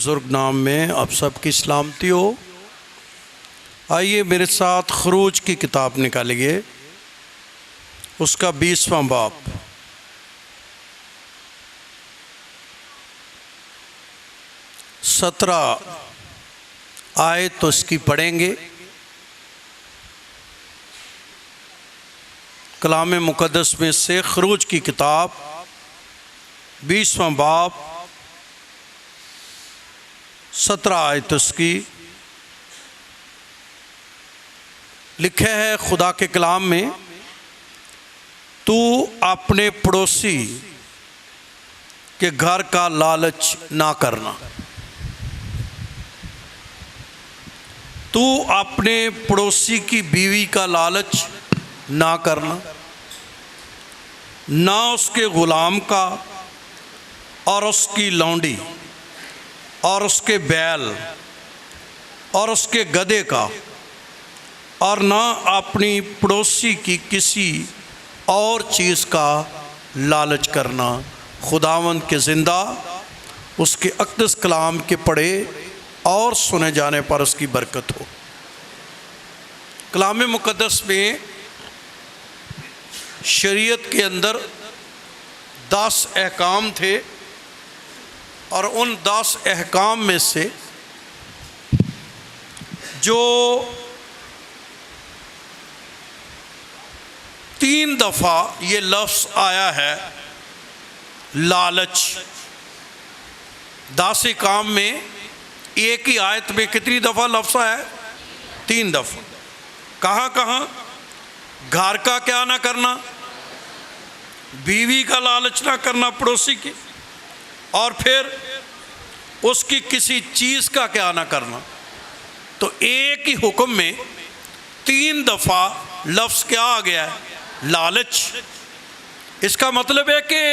बुज़ुर्ग नाम में आप सबकी सलामती हो। आइए मेरे साथ खरूज की किताब निकालिए, उसका 20वां बाब। सत्रह आयत तो इसकी पढ़ेंगे। कलाम मुक़द्दस में से खरूज की किताब 20वां बाब 17 आयत उसकी लिखे है खुदा के कलाम में, तू अपने पड़ोसी के घर का लालच ना करना। तू अपने पड़ोसी की बीवी का लालच ना करना, ना उसके गुलाम का और उसकी लौंडी और उसके बैल और उसके गधे का, और ना अपनी पड़ोसी की किसी और चीज़ का लालच करना। खुदावंद के ज़िंदा उसके अक़दस कलाम के पढ़े और सुने जाने पर उसकी बरकत हो। कलाम मुक़द्दस में शरीयत के अंदर 10 अहकाम थे, और उन 10 अहकाम में से जो 3 दफ़ा ये लफ्ज़ आया है लालच। 10 काम में एक ही आयत में कितनी दफ़ा लफ्ज़ आया है? 3 दफ़ा। कहाँ कहाँ? घर का क्या ना करना, बीवी का लालच ना करना पड़ोसी की, और फिर उसकी किसी चीज़ का क्या ना करना। तो एक ही हुक्म में 3 दफ़ा लफ्ज़ क्या आ गया है? लालच। इसका मतलब है कि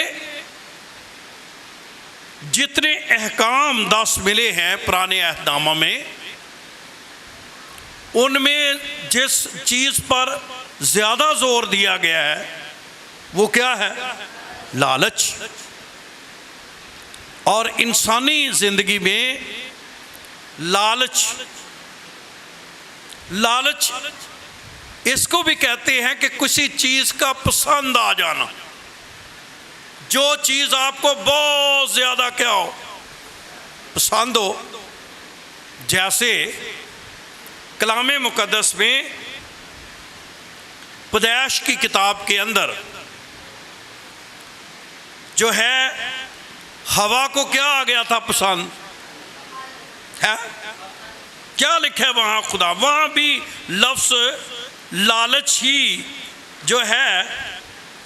जितने अहकाम 10 मिले हैं पुराने अहदनामा में, उनमें जिस चीज़ पर ज़्यादा जोर दिया गया है वो क्या है? लालच। और इंसानी ज़िंदगी में लालच इसको भी कहते हैं कि किसी चीज़ का पसंद आ जाना। जो चीज़ आपको बहुत ज़्यादा क्या हो, पसंद हो। जैसे कलाम मुक़द्दस में पैदाइश की किताब के अंदर जो है, हवा को क्या आ गया था पसंद है? क्या लिखा है वहाँ? खुदा वहाँ भी लफ्ज़ लालच ही जो है,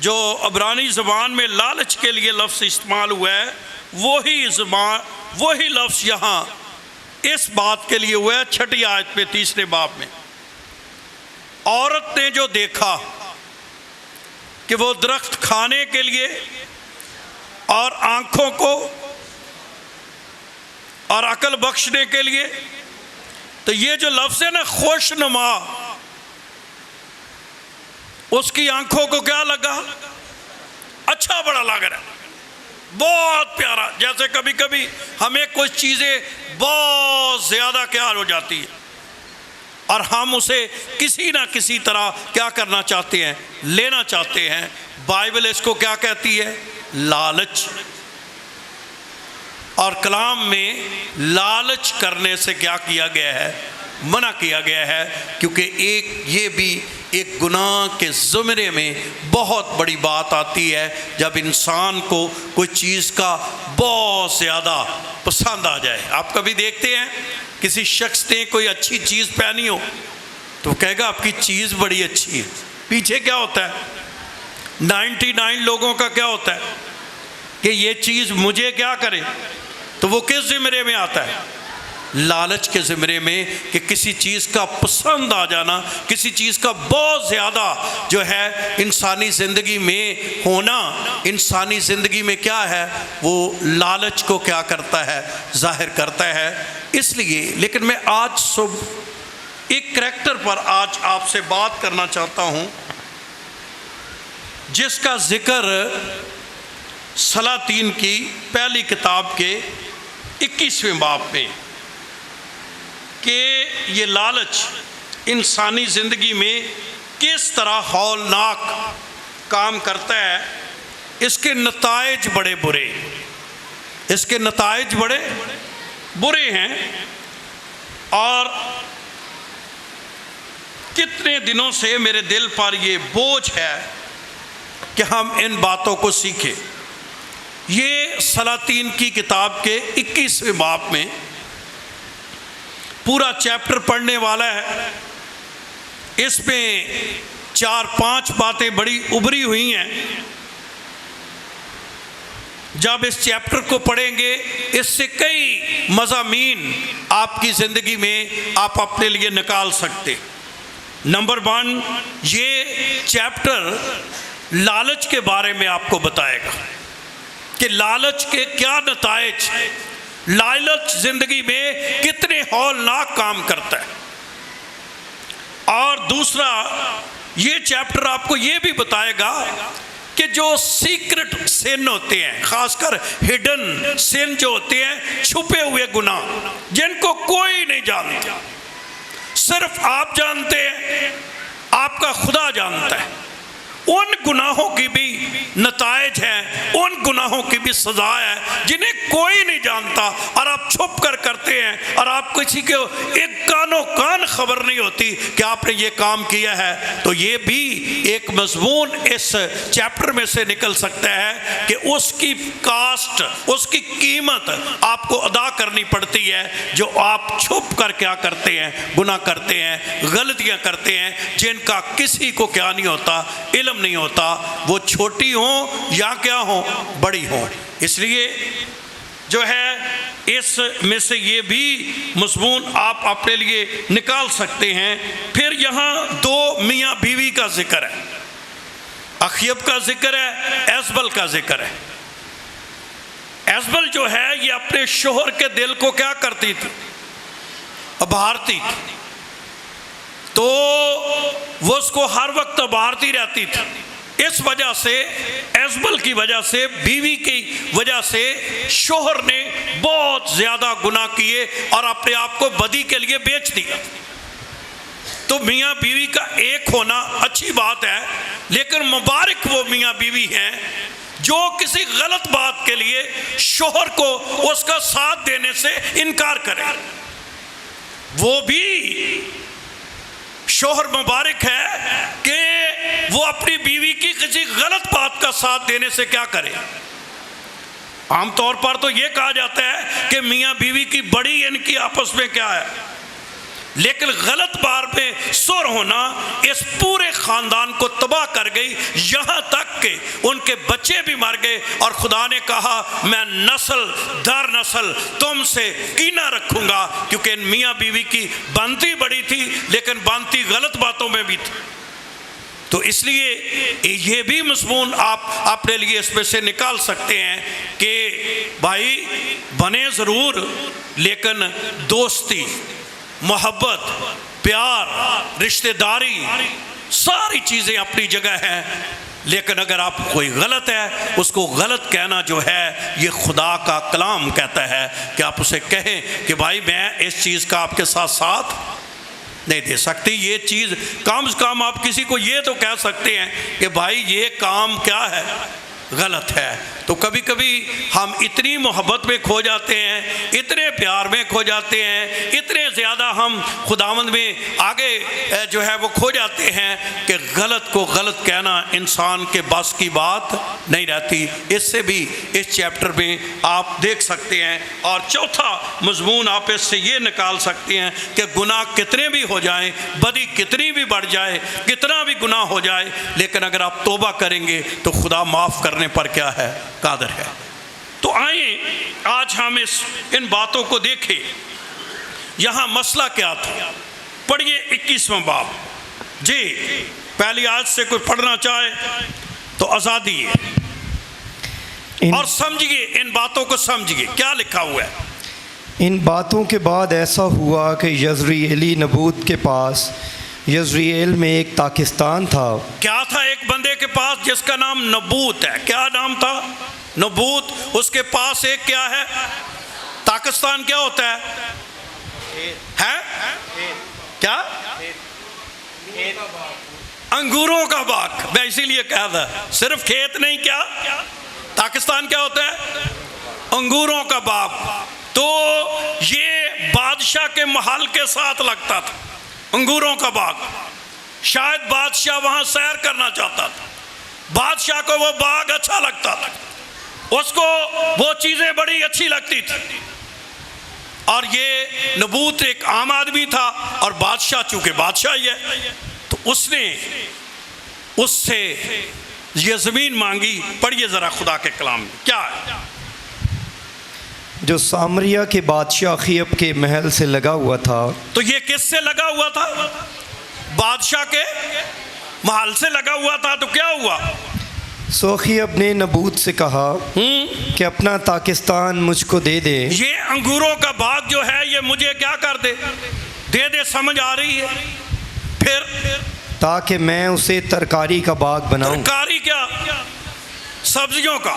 जो अब्रानी ज़बान में लालच के लिए लफ्ज़ इस्तेमाल हुआ है, वही लफ्ज़ यहाँ इस बात के लिए हुआ है 6 आयत में 3 बाब में। औरत ने जो देखा कि वो दरख्त खाने के लिए और आँखों को और अकल बख्शने के लिए, तो ये जो लफ्ज़ है ना खुशनुमा, उसकी आंखों को क्या लगा? अच्छा बड़ा लग रहा है, बहुत प्यारा। जैसे कभी कभी हमें कुछ चीज़ें बहुत ज़्यादा क्या हो जाती है और हम उसे किसी ना किसी तरह क्या करना चाहते हैं? लेना चाहते हैं। बाइबल इसको क्या कहती है? लालच। और कलाम में लालच करने से क्या किया गया है? मना किया गया है, क्योंकि ये भी एक गुनाह के ज़ुमरे में बहुत बड़ी बात आती है जब इंसान को कोई चीज़ का बहुत ज़्यादा पसंद आ जाए। आप कभी देखते हैं किसी शख्स ने कोई अच्छी चीज़ पहनी हो तो कहेगा आपकी चीज़ बड़ी अच्छी है। पीछे क्या होता है? 99 लोगों का क्या होता है कि ये चीज़ मुझे क्या करे, तो वो किस ज़िमरे में आता है? लालच के ज़िमरे में, कि किसी चीज़ का पसंद आ जाना, किसी चीज़ का बहुत ज़्यादा जो है इंसानी ज़िंदगी में होना। इंसानी ज़िंदगी में क्या है? वो लालच को क्या करता है? जाहिर करता है। इसलिए लेकिन मैं आज सुबह एक करैक्टर पर आज आपसे बात करना चाहता हूँ, जिसका जिक्र सलातीन की पहली किताब के 21वें बाब में कि ये लालच इंसानी ज़िंदगी में किस तरह हौलनाक काम करता है। इसके नताइज बड़े बुरे, इसके नताइज बड़े बुरे हैं। और कितने दिनों से मेरे दिल पर ये बोझ है कि हम इन बातों को सीखें। ये सलातीन की किताब के 21वें बाब में पूरा चैप्टर पढ़ने वाला है। इसमें 4-5 बातें बड़ी उभरी हुई हैं। जब इस चैप्टर को पढ़ेंगे इससे कई मज़ामीन आपकी ज़िंदगी में आप अपने लिए निकाल सकते। नंबर 1, ये चैप्टर लालच के बारे में आपको बताएगा कि लालच के क्या नताइज, लालच ज़िंदगी में कितने हौलनाक काम करता है। और दूसरा, ये चैप्टर आपको ये भी बताएगा कि जो सीक्रेट सिन होते हैं, खासकर हिडन सिन जो होते हैं, छुपे हुए गुनाह जिनको कोई नहीं जानता, सिर्फ आप जानते हैं, आपका खुदा जानता है, उन गुनाहों की भी नताइज हैं, उन गुनाहों की भी सजा है जिन्हें कोई नहीं जानता और आप छुप कर करते हैं और आप किसी को एक कानो कान खबर नहीं होती कि आपने ये काम किया है। तो ये भी एक मजमून इस चैप्टर में से निकल सकता है कि उसकी कास्ट, उसकी कीमत आपको अदा करनी पड़ती है जो आप छुप कर क्या करते हैं, गुनाह करते हैं, गलतियां करते हैं जिनका किसी को क्या नहीं होता, इल्म नहीं होता, वो छोटी हो या क्या हो, बड़ी हो। इसलिए जो है इस में से ये भी मज़मून आप अपने लिए निकाल सकते हैं। फिर यहाँ 2 मियाँ बीवी का जिक्र है, अखयब का जिक्र है, एजबल का जिक्र है। एजबल जो है ये अपने शोहर के दिल को क्या करती थी, अबहारती थी, तो वो उसको हर वक्त अबहारती रहती थी। इस वजह से, एजबल की वजह से, बीवी की वजह से शोहर ने बहुत ज़्यादा गुनाह किए और अपने आप को बदी के लिए बेच दिया। तो मियाँ बीवी का एक होना अच्छी बात है, लेकिन मुबारक वो मियाँ बीवी हैं जो किसी गलत बात के लिए शोहर को उसका साथ देने से इनकार करें। वो भी शोहर मुबारक है कि वो अपनी बीवी की किसी गलत बात का साथ देने से क्या करे। आमतौर पर तो ये कहा जाता है कि मियाँ बीवी की बड़ी इनकी आपस में क्या है, लेकिन गलत बात में सुर होना इस पूरे ख़ानदान को तबाह कर गई, यहाँ तक कि उनके बच्चे भी मर गए और खुदा ने कहा मैं नस्ल दर नस्ल तुमसे कीना रखूँगा, क्योंकि इन मियाँ बीवी की बनती बड़ी थी लेकिन बनती गलत बातों में भी थी। तो इसलिए ये भी मज़मून आप अपने लिए इसमें से निकाल सकते हैं कि भाई बने ज़रूर, लेकिन दोस्ती, मोहब्बत, प्यार, रिश्तेदारी, सारी चीज़ें अपनी जगह हैं, लेकिन अगर आप कोई गलत है उसको गलत कहना जो है ये खुदा का कलाम कहता है कि आप उसे कहें कि भाई मैं इस चीज़ का आपके साथ साथ नहीं दे सकती। ये चीज़ कम से कम आप किसी को ये तो कह सकते हैं कि भाई ये काम क्या है, गलत है। तो कभी कभी हम इतनी मोहब्बत में खो जाते हैं, इतने प्यार में खो जाते हैं, इतने ज़्यादा हम खुदावंद में आगे जो है वो खो जाते हैं कि गलत को गलत कहना इंसान के बस की बात नहीं रहती। इससे भी इस चैप्टर में आप देख सकते हैं। और चौथा मज़मून आप इससे ये निकाल सकते हैं कि गुनाह कितने भी हो जाएं, बदी कितनी भी बढ़ जाए, कितना भी गुनाह हो जाए, लेकिन अगर आप तौबा करेंगे तो खुदा माफ़ करने पर क्या है, कादर है। तो आइए आज हम इन बातों को देखें। यहाँ मसला क्या था, पढ़िए 21वां बाब जी। पहली आयत से कोई पढ़ना चाहे तो आज़ादी है, और समझिए इन बातों को, समझिए क्या लिखा हुआ है। इन बातों के बाद ऐसा हुआ कि यज़रिएली नबूत के पास यज़रिएल में एक ताकिस्तान था। क्या था? एक बंदे के पास जिसका नाम नबूत है। क्या नाम था? नबूत। उसके पास एक क्या है? पाकिस्तान क्या होता है? क्या? अंगूरों का बाग। मैं इसीलिए कहा था सिर्फ खेत नहीं, क्या पाकिस्तान क्या होता है? अंगूरों का बाग। तो ये बादशाह के महल के साथ लगता था, अंगूरों का बाग। शायद बादशाह वहां सैर करना चाहता था, बादशाह को वो बाग अच्छा लगता था, उसको वो चीजें बड़ी अच्छी लगती थी। और ये नबूत एक आम आदमी था और बादशाह चूंकि बादशाह ही है, तो उसने उससे ये जमीन मांगी। पढ़िए जरा खुदा के कलाम में क्या है। जो सामरिया के बादशाह अखीयब के महल से लगा हुआ था। तो ये किससे लगा हुआ था? बादशाह के महल से लगा हुआ था। तो क्या हुआ? सो अखीयब ने नबूत से कहा कि अपना ताकिस्तान मुझको दे दे। ये अंगूरों का बाग जो है ये मुझे क्या कर दे, दे दे, समझ आ रही है? फिर ताकि मैं उसे तरकारी का बाग बनाऊं। तरकारी क्या? सब्जियों का।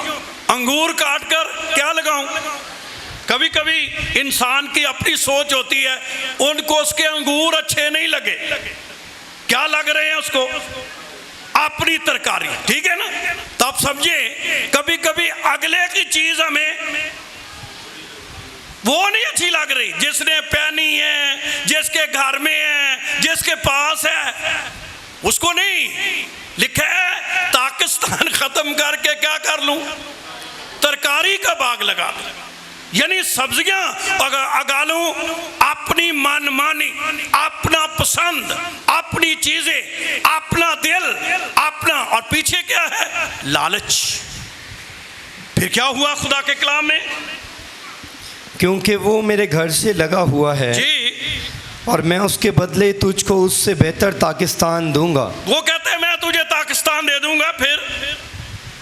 अंगूर काट कर क्या लगाऊं? कभी कभी इंसान की अपनी सोच होती है, उनको उसके अंगूर अच्छे नहीं लगे, क्या लग रहे हैं उसको? अपनी तरकारी। ठीक है ना? तो आप समझे, कभी कभी अगले की चीज हमें वो नहीं अच्छी लग रही, जिसने पहनी है, जिसके घर में है, जिसके पास है, उसको नहीं। लिखा है पाकिस्तान खत्म करके क्या कर लूं? तरकारी का बाग लगा दूं, यानी सब्जियां उगा लूं, अपनी मनमानी, अपना पसंद, अपनी चीजें, अपना दिल, अपना। और पीछे क्या है? लालच। फिर क्या हुआ खुदा के कलाम में? क्योंकि वो मेरे घर से लगा हुआ है जी, और मैं उसके बदले तुझको उससे बेहतर पाकिस्तान दूंगा। वो कहते हैं मैं तुझे पाकिस्तान दे दूंगा। फिर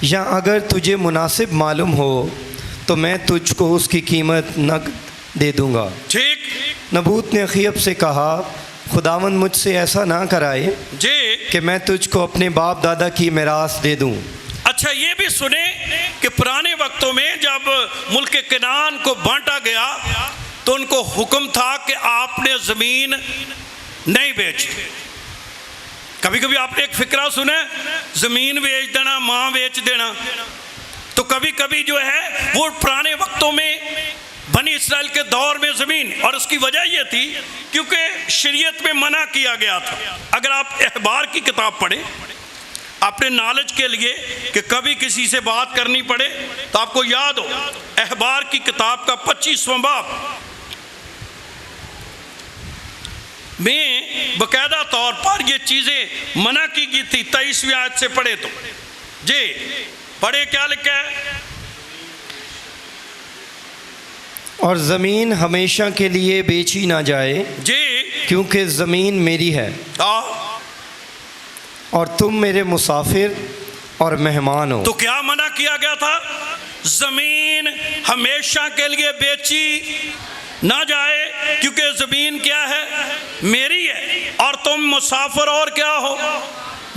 या अगर तुझे मुनासिब मालूम हो तो मैं तुझको उसकी कीमत नकद दे दूंगा। ठीक। नबूत ने अखीयब से कहा, खुदावंद मुझसे ऐसा ना कराए जी कि मैं तुझको अपने बाप दादा की मिरास दे दूं। अच्छा, ये भी सुने कि पुराने वक्तों में जब मुल्क कनान को बांटा गया तो उनको हुक्म था कि आपने जमीन नहीं बेची। कभी कभी आपने एक फिक्रा सुना, जमीन बेच देना, मां बेच देना। तो कभी कभी जो है वो पुराने वक्तों में बनी इस्राएल के दौर में ज़मीन, और उसकी वजह ये थी क्योंकि शरीयत में मना किया गया था। अगर आप अखबार की किताब पढ़ें अपने नॉलेज के लिए कि कभी किसी से बात करनी पड़े तो आपको याद हो, अखबार की किताब का 25वां बाब में बाकायदा तौर पर ये चीज़ें मना की गई थी। 23वीं आयत से पढ़े तो जी, पढ़े क्या लिखा है? और ज़मीन हमेशा के लिए बेची ना जाए जी, क्योंकि ज़मीन मेरी है और तुम मेरे मुसाफिर और मेहमान हो। तो क्या मना किया गया था? जमीन हमेशा के लिए बेची ना जाए क्योंकि जमीन क्या है? मेरी है, और तुम मुसाफिर और क्या हो?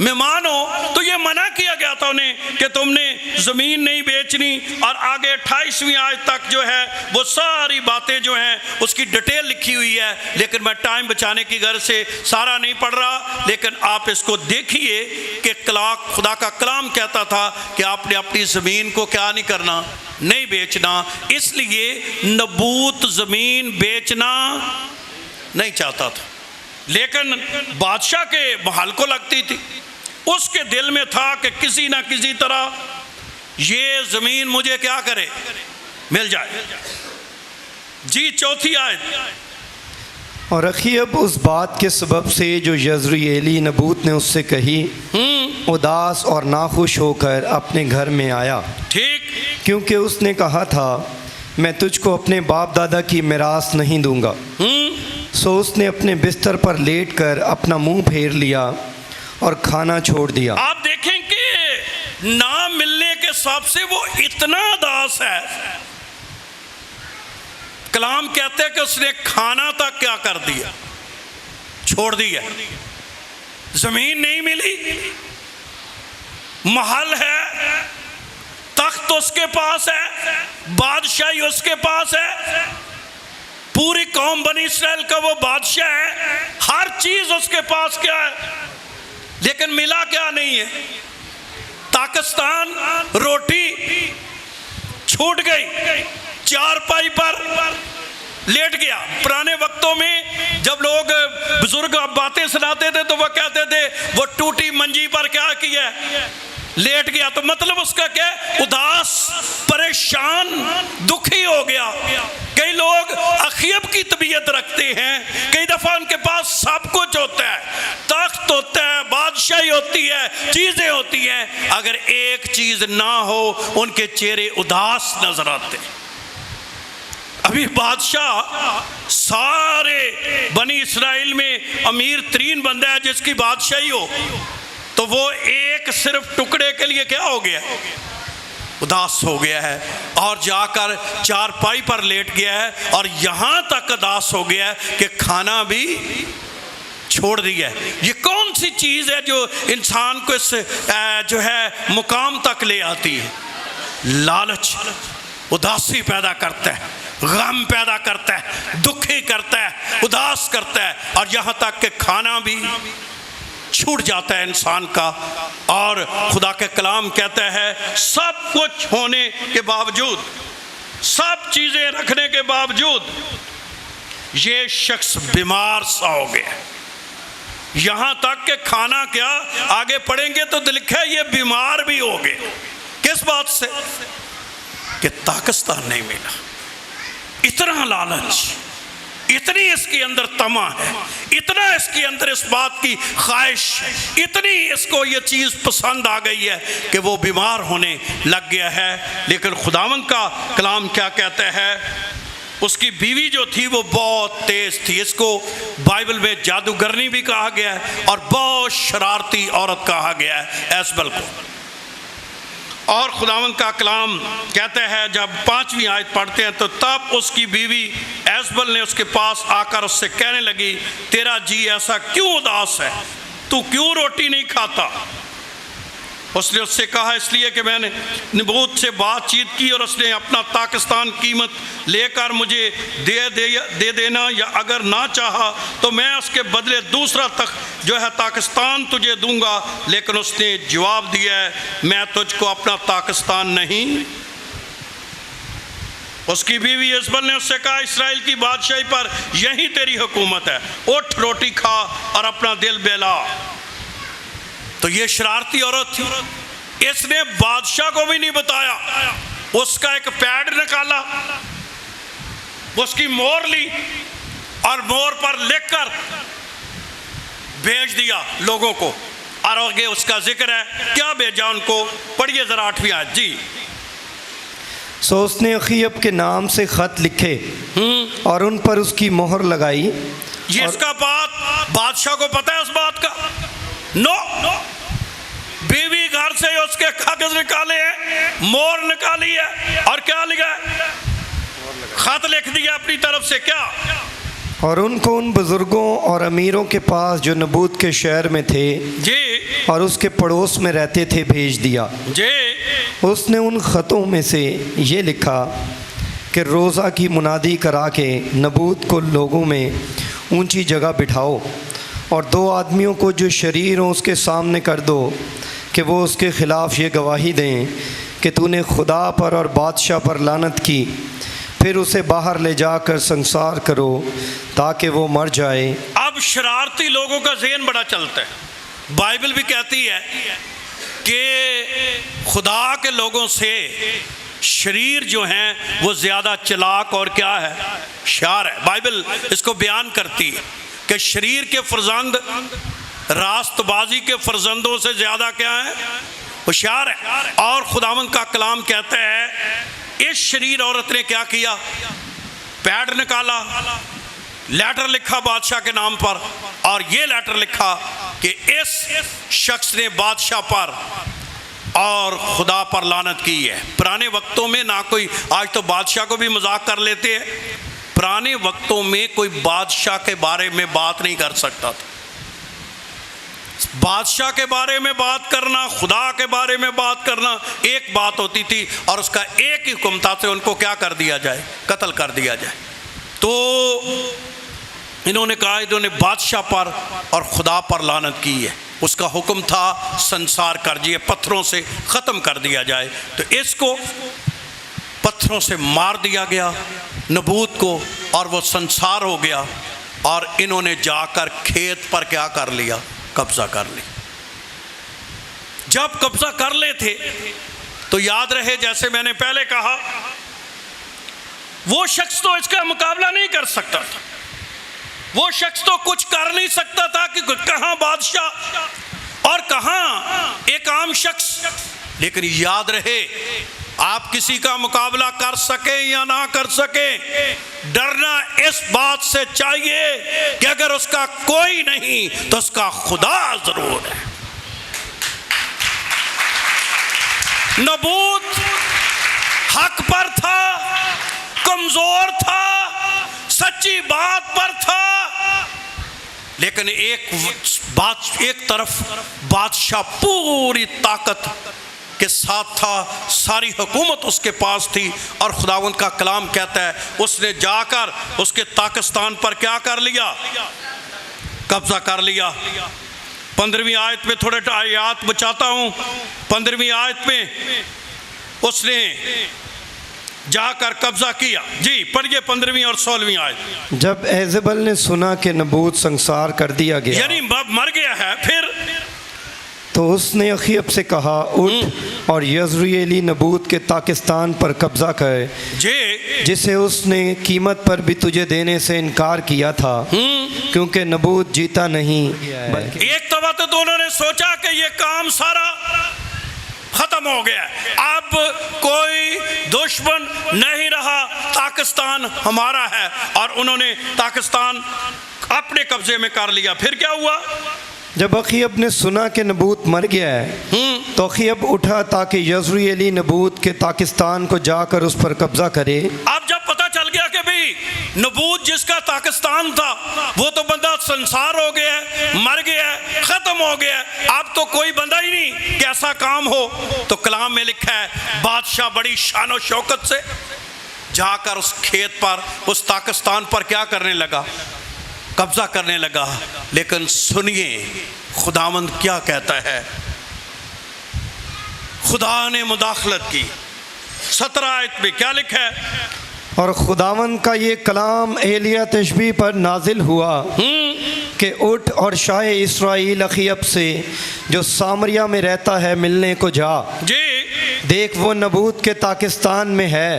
मेहमान हो। तो ये मना किया गया था उन्हें कि तुमने ज़मीन नहीं बेचनी। और आगे 28वीं आयत तक जो है वो सारी बातें जो हैं उसकी डिटेल लिखी हुई है, लेकिन मैं टाइम बचाने की गर्ज से सारा नहीं पढ़ रहा। लेकिन आप इसको देखिए कि खुदा का कलाम कहता था कि आपने अपनी ज़मीन को क्या नहीं करना, नहीं बेचना। इसलिए नबूत ज़मीन बेचना नहीं चाहता था, लेकिन बादशाह के महल को लगती थी। उसके दिल में था कि किसी ना किसी तरह ये ज़मीन मुझे क्या करे, मिल जाए। जी, 4थी आयत। और अखीयब उस बात के सबब से जो यज़रिएली नबूत ने उससे कही उदास और नाखुश होकर अपने घर में आया। ठीक। क्योंकि उसने कहा था मैं तुझको अपने बाप दादा की मिरास नहीं दूंगा। सो उसने अपने बिस्तर पर लेटकर अपना मुंह फेर लिया और खाना छोड़ दिया। आप देखें कि ना मिलने के हिसाब से वो इतना दास है, कलाम कहते हैं कि उसने खाना तक क्या कर दिया, छोड़ दिया। जमीन नहीं मिली, महल है, तख्त उसके पास है, बादशाही उसके पास है, पूरी कौम बनी इसराइल का वो बादशाह है, हर चीज उसके पास क्या है, लेकिन मिला क्या नहीं है। पाकिस्तान रोटी छूट गई, चारपाई पर लेट गया। पुराने वक्तों में जब लोग बुजुर्ग बातें सुनाते थे तो वह कहते थे वो टूटी मंजी पर क्या किया, लेट गया। तो मतलब उसका क्या, उदास, परेशान, दुखी हो गया। कई लोग अखियब की तबीयत रखते हैं, कई दफा उनके पास सब कुछ होता है, तख्त होता है, बादशाही होती है, चीजें होती हैं, अगर एक चीज ना हो उनके चेहरे उदास नजर आते हैं। अभी बादशाह सारे बनी इसराइल में अमीर तरीन बंदा है जिसकी बादशाही हो, तो वो एक सिर्फ टुकड़े के लिए क्या हो गया, उदास हो गया है और जाकर चारपाई पर लेट गया है और यहां तक उदास हो गया है कि खाना भी छोड़ दिया है। ये कौन सी चीज है जो इंसान को इस जो है मुकाम तक ले आती है? लालच उदासी पैदा करता है, गम पैदा करता है, दुखी करता है, उदास करता है और यहां तक कि खाना भी छूट जाता है इंसान का। और खुदा के कलाम कहता है सब कुछ होने के बावजूद, सब चीजें रखने के बावजूद ये शख्स बीमार सा हो गया। यहां तक कि खाना क्या, आगे पढ़ेंगे तो लिखा है ये बीमार भी हो गए। किस बात से? कि पाकिस्तान नहीं मिला। इतना लालच, इतनी इसके अंदर तमा है, इतना इसके अंदर इस बात की ख्वाहिश, इतनी इसको ये चीज़ पसंद आ गई है कि वो बीमार होने लग गया है। लेकिन खुदावंद का कलाम क्या कहता है, उसकी बीवी जो थी वो बहुत तेज थी। इसको बाइबल में जादूगरनी भी कहा गया है और बहुत शरारती औरत कहा गया है एजबल को। और खुदावंद का कलाम कहता है जब 5वीं आयत पढ़ते हैं तो तब उसकी बीवी एजबल ने उसके पास आकर उससे कहने लगी, तेरा जी ऐसा क्यों उदास है, तू क्यों रोटी नहीं खाता? उसने उससे कहा, इसलिए कि मैंने नबूत से बातचीत की और उसने अपना पाकिस्तान कीमत लेकर मुझे दे देना, या अगर ना चाहा तो मैं उसके बदले दूसरा तक जो है पाकिस्तान तुझे दूंगा। लेकिन उसने जवाब दिया है, मैं तुझको अपना पाकिस्तान नहीं। उसकी बीवी इस्बल ने उससे कहा, इस्राएल की बादशाही पर यही तेरी हुकूमत है, उठ रोटी खा और अपना दिल बहला। तो ये शरारती औरत थी, इसने बादशाह को भी नहीं बताया, उसका एक पैड निकाला, उसकी मोहर ली और मोहर पर लिखकर भेज दिया लोगों को। और आगे उसका जिक्र है, क्या भेजा उनको, पढ़िए जरा 8वीं आयत जी। सो उसने अखीयब के नाम से खत लिखे और उन पर उसकी मोहर लगाई। ये इसका बात बादशाह को पता है उस बात का? नो, बीवी घर से उसके कागज निकाले हैं, मोहर निकाली है और क्या लिखा है, खत लिख दिया अपनी तरफ से। क्या? और उनको उन बुजुर्गों और अमीरों के पास जो नबूत के शहर में थे जी और उसके पड़ोस में रहते थे भेज दिया जी। उसने उन ख़तों में से ये लिखा कि रोज़ा की मुनादी करा के नबूत को लोगों में ऊंची जगह बिठाओ और 2 आदमियों को जो शरीर हो उसके सामने कर दो कि वो उसके ख़िलाफ़ ये गवाही दें कि तूने खुदा पर और बादशाह पर लानत की। फिर उसे बाहर ले जाकर संसार करो ताकि वो मर जाए। अब शरारती लोगों का ज़हन बड़ा चलता है। बाइबल भी कहती है कि खुदा के लोगों से शरीर जो हैं वो ज़्यादा चालाक और क्या है, शार है। बाइबल इसको बयान करती है कि शरीर के फर्जंद रास्तबाजी के फर्जंदों से ज़्यादा क्या है, होशियार है। और खुदावंद का कलाम कहता है इस शरीर औरत ने क्या किया, पैड निकाला, लेटर लिखा बादशाह के नाम पर और ये लेटर लिखा कि इस शख्स ने बादशाह पर और खुदा पर लानत की है। पुराने वक्तों में ना कोई, आज तो बादशाह को भी मजाक कर लेते हैं, पुराने वक्तों में कोई बादशाह के बारे में बात नहीं कर सकता था। बादशाह के बारे में बात करना, खुदा के बारे में बात करना एक बात होती थी और उसका एक ही हुक्म था, उनको क्या कर दिया जाए, कत्ल कर दिया जाए। तो इन्होंने कहा इन्होंने बादशाह पर और खुदा पर लानत की है। उसका हुक्म था संसार कर दिए, पत्थरों से ख़त्म कर दिया जाए। तो इसको पत्थरों से मार दिया गया नबूत को, और वो संसार हो गया। और इन्होंने जाकर खेत पर क्या कर लिया? कब्जा कर लिया। जब कब्जा कर ले थे तो याद रहे, जैसे मैंने पहले कहा, वो शख्स तो इसका मुकाबला नहीं कर सकता था, वो शख्स तो कुछ कर नहीं सकता था कि कहां बादशाह और कहां एक आम शख्स। लेकिन याद रहे, आप किसी का मुकाबला कर सके या ना कर सके, डरना इस बात से चाहिए कि अगर उसका कोई नहीं तो उसका खुदा जरूर है। नबूत हक पर था, कमजोर था, सच्ची बात पर था, लेकिन एक तरफ बादशाह पूरी ताकत के साथ था, सारी हुकूमत उसके पास थी। और खुदावंद का कलाम कहता है उसने जाकर उसके पाकिस्तान पर क्या कर लिया? कब्जा कर लिया। 15वीं आयत में थोड़े आयत बचाता हूँ। 15वीं आयत में उसने जाकर कब्जा किया। जी पढ़िए 15वीं और 16वीं आयत। जब एजेबल ने सुना कि नबूत संसार कर दिया गया, यानी मर गया है, फिर तो उसने अखीब से कहा, उठ और यज़रेली नबूत के पाकिस्तान पर कब्जा कर, जिसे उसने कीमत पर भी तुझे देने से इनकार किया था, क्योंकि नबूत जीता नहीं। एक दफा तो दोनों ने सोचा कि ये काम सारा खत्म हो गया, अब कोई दुश्मन नहीं रहा, पाकिस्तान हमारा है, और उन्होंने पाकिस्तान अपने कब्जे में कर लिया। फिर क्या हुआ? जब अखीब ने सुना कि नबूत मर गया है, तो अखीब उठा ताकि यज़रेली नबूत के पाकिस्तान को जाकर उस पर कब्जा करे। अब जब पता चल गया कि भाई नबूत जिसका पाकिस्तान था वो तो बंदा संसार हो गया है, मर गया है, खत्म हो गया है, अब तो कोई बंदा ही नहीं कि ऐसा काम हो। तो कलाम में लिखा है बादशाह बड़ी शान और शौकत से जाकर उस खेत पर, उस पाकिस्तान पर क्या करने लगा? कब्जा करने लगा। लेकिन सुनिए खुदावंद क्या कहता है। खुदा ने मुदाखलत की। 17 आयत में क्या लिखा है? और खुदावंद का ये कलाम एलिया तशबी पर नाजिल हुआ कि उठ और शाह इस्राईल अखीब से जो सामरिया में रहता है मिलने को जा। जी देख वो नबूत के पाकिस्तान में है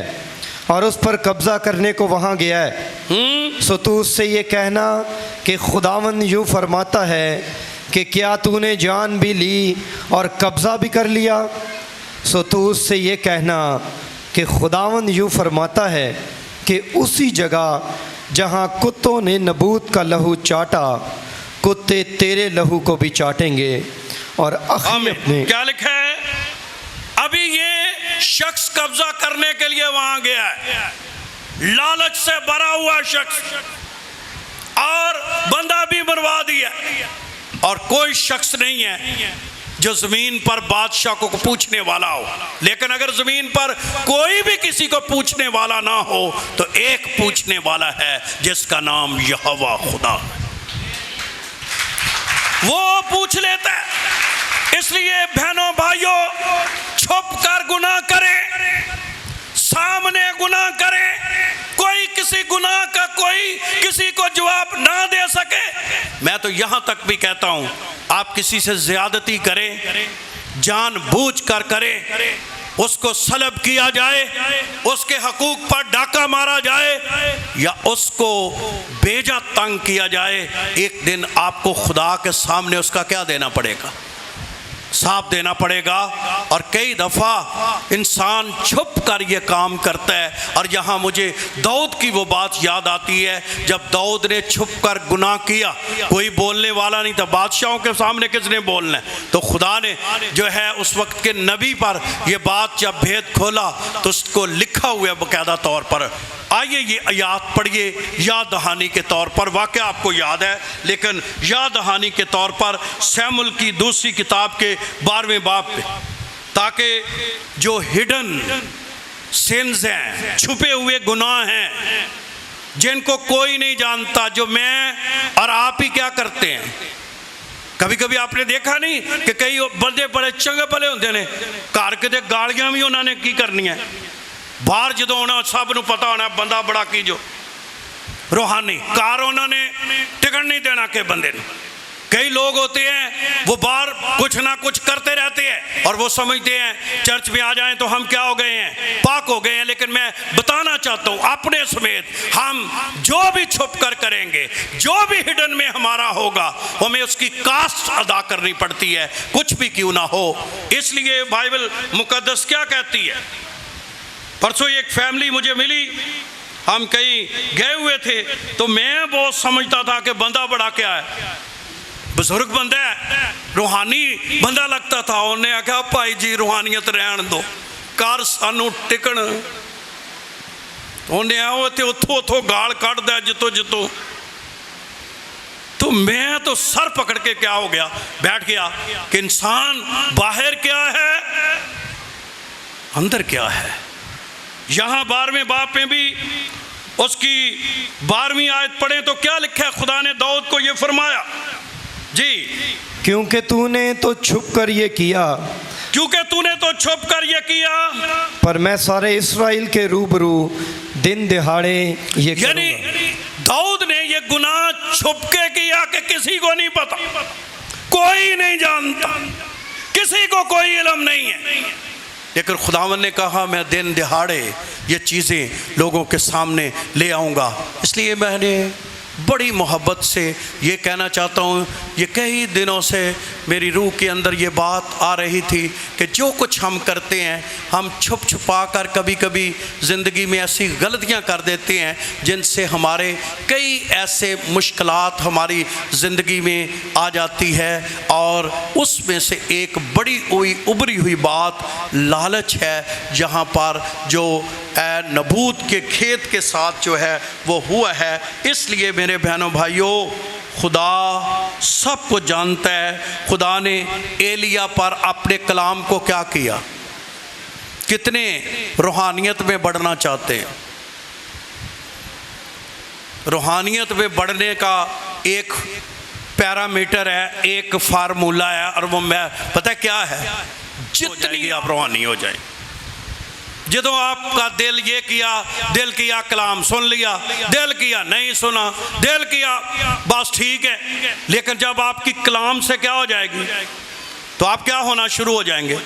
और उस पर कब्जा करने को वहाँ गया है। सो तू उससे ये कहना कि खुदावंद यूँ फरमाता है कि क्या तूने जान भी ली और कब्ज़ा भी कर लिया। सो तू उससे ये कहना कि खुदावंद यूँ फरमाता है कि उसी जगह जहाँ कुत्तों ने नबूत का लहू चाटा, कुत्ते तेरे लहू को भी चाटेंगे। और अपने क्या लिखा है? अभी ये शख्स कब्जा करने के लिए वहां गया है, लालच से भरा हुआ शख्स, और बंदा भी मरवा दिया, और कोई शख्स नहीं है जो जमीन पर बादशाह को पूछने वाला हो। लेकिन अगर जमीन पर कोई भी किसी को पूछने वाला ना हो तो एक पूछने वाला है जिसका नाम यहोवा खुदा, वो पूछ लेता है। इसलिए बहनों भाइयों, छुप कर गुनाह करें, सामने गुनाह करें, कोई किसी गुनाह का कोई किसी को जवाब ना दे सके। मैं तो यहां तक भी कहता हूं, आप किसी से ज्यादती करें, जानबूझ कर करें, उसको सलब किया जाए, उसके हकूक पर डाका मारा जाए या उसको बेजा तंग किया जाए, एक दिन आपको खुदा के सामने उसका क्या देना पड़ेगा? साफ देना पड़ेगा। और कई दफ़ा इंसान छुप कर ये काम करता है। और यहाँ मुझे दाऊद की वो बात याद आती है, जब दाऊद ने छुप कर गुनाह किया, कोई बोलने वाला नहीं था, बादशाहों के सामने किसने बोलना है? तो खुदा ने जो है उस वक्त के नबी पर ये बात जब भेद खोला तो उसको लिखा हुआ है बाकायदा तौर पर। आइए ये आयात पढ़िए याद दहानी के तौर पर। वाक़या आपको याद है, लेकिन याद दहानी के तौर पर सैमुल की दूसरी किताब के 12वें बाब पे, ताकि जो हिडन सिन्स हैं, छुपे हुए गुनाह हैं, जिनको कोई नहीं जानता, जो मैं और आप ही क्या करते हैं। कभी कभी आपने देखा नहीं कि कई बंदे बड़े चंगे भले होंगे ने, घर किते गालियां भी उन्होंने की करनी है, बाहर जो होना सब नूं पता होना बंदा बड़ा की जो रूहानी, घर उन्होंने टिकट नहीं देना के बंदे ने। कई लोग होते हैं वो बाहर कुछ ना कुछ करते रहते हैं और वो समझते हैं चर्च में आ जाएं तो हम क्या हो गए हैं, पाक हो गए हैं। लेकिन मैं बताना चाहता हूँ अपने समेत, हम जो भी छुप कर करेंगे, जो भी हिडन में हमारा होगा, हमें उसकी कास्ट अदा करनी पड़ती है, कुछ भी क्यों ना हो। इसलिए बाइबल मुकद्दस क्या कहती है। परसों एक फैमिली मुझे मिली, हम कहीं गए हुए थे, तो मैं बहुत समझता था कि बंदा बड़ा क्या है, बुजुर्ग बंदा है, रूहानी बंदा लगता था। उन्हें आख्या भाई जी रूहानियत रहन दो, कर सानू टिकण। उन्हें आओ तो उथों उथों गाल कढ़ दिया जितों जितों। तो मैं तो सर पकड़ के क्या हो गया, बैठ गया कि इंसान बाहर क्या है, अंदर क्या है। यहाँ 12वें बाब में भी उसकी 12वीं आयत पढ़े तो क्या लिखा है, खुदा ने दाऊद को ये फरमाया जी, क्योंकि तूने तो छुप कर ये किया, क्योंकि तूने तो छुप कर ये किया, पर मैं सारे इस्राएल के रूबरू दिन दिहाड़े ये यानी दाऊद ने ये गुनाह छुप के किया कि किसी को नहीं पता, कोई नहीं जानता, किसी को कोई इल्म नहीं है। लेकिन खुदावन ने कहा मैं दिन दिहाड़े ये चीज़ें लोगों के सामने ले आऊँगा। इसलिए मैंने बड़ी मोहब्बत से ये कहना चाहता हूँ, ये कई दिनों से मेरी रूह के अंदर ये बात आ रही थी कि जो कुछ हम करते हैं, हम छुप छुपा कर कभी कभी ज़िंदगी में ऐसी गलतियाँ कर देते हैं जिनसे हमारे कई ऐसे मुश्किलात हमारी ज़िंदगी में आ जाती है। और उसमें से एक बड़ी हुई उभरी हुई बात लालच है, जहाँ पर जो नबूत के खेत के साथ जो है वो हुआ है। इसलिए मेरे बहनों भाइयों, खुदा सब कुछ जानता है। खुदा ने एलिया पर अपने कलाम को क्या किया, कितने रूहानियत में बढ़ना चाहते हैं। रूहानियत में बढ़ने का एक पैरामीटर है, एक फार्मूला है, और वो मैं पता क्या है, जितनी आप रूहानी हो जाए। जो आपका दिल ये किया, दिल किया कलाम सुन लिया, दिल किया नहीं सुना, दिल किया बस ठीक है। लेकिन जब आपकी कलाम से क्या हो जाएगी तो आप क्या होना शुरू हो जाएंगे,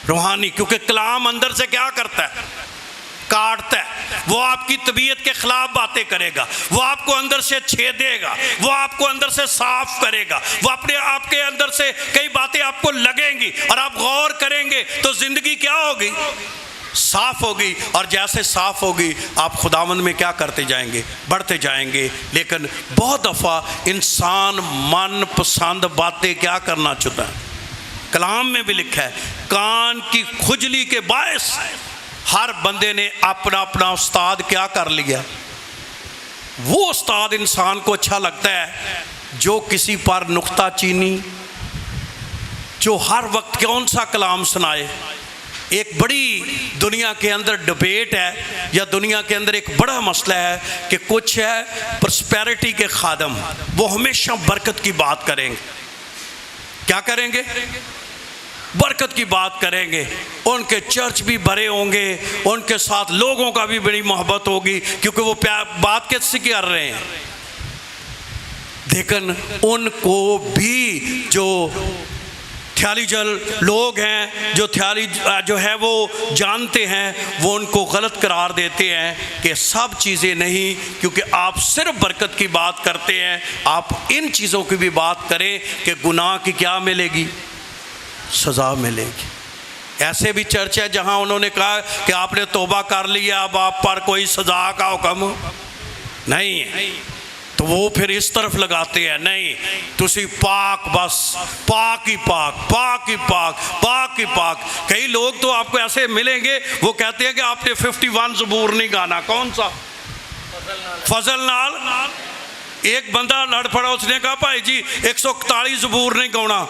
रूहानी। क्योंकि कलाम अंदर से क्या करता है, काटता है। वो आपकी तबीयत के खिलाफ बातें करेगा, वो आपको अंदर से छेदेगा, वो आपको अंदर से साफ करेगा, वो अपने आपके अंदर से कई बातें आपको लगेंगी और आप गौर करेंगे तो जिंदगी क्या होगी, साफ होगी। और जैसे साफ होगी आप खुदावंद में क्या करते जाएंगे, बढ़ते जाएंगे। लेकिन बहुत दफ़ा इंसान मन पसंद बातें क्या करना चाहता है। कलाम में भी लिखा है, कान की खुजली के बायस हर बंदे ने अपना अपना उस्ताद क्या कर लिया। वो उस्ताद इंसान को अच्छा लगता है जो किसी पर नुक्ता चीनी, जो हर वक्त कौन सा कलाम सुनाए। एक बड़ी दुनिया के अंदर डिबेट है, या दुनिया के अंदर एक बड़ा मसला है कि कुछ है प्रॉस्पेरिटी के खादम, वो हमेशा बरकत की बात करेंगे। क्या करेंगे, बरकत की बात करेंगे। उनके चर्च भी भरे होंगे, उनके साथ लोगों का भी बड़ी मोहब्बत होगी, क्योंकि वो बात कैसे कर रहे हैं। लेकिन उनको भी जो थियालीजल लोग हैं, जो थियाली जो है वो जानते हैं, वो उनको गलत करार देते हैं कि सब चीज़ें नहीं, क्योंकि आप सिर्फ बरकत की बात करते हैं। आप इन चीज़ों की भी बात करें कि गुनाह की क्या मिलेगी, सज़ा मिलेगी। ऐसे भी चर्च है जहां उन्होंने कहा कि आपने तौबा कर लिया, अब आप पर कोई सज़ा का हुक्म नहीं है। तो वो फिर इस तरफ लगाते हैं, नहीं तुसी पाक, बस पाक ही पाक, पाक ही पाक, पाक ही पाक। कई लोग तो आपको ऐसे मिलेंगे, वो कहते हैं कि आपने 51 ज़बूर नहीं गाना। कौन सा, फजल नाल। एक बंदा लड़ पड़ा, उसने कहा भाई जी 141 ज़बूर नहीं गाना।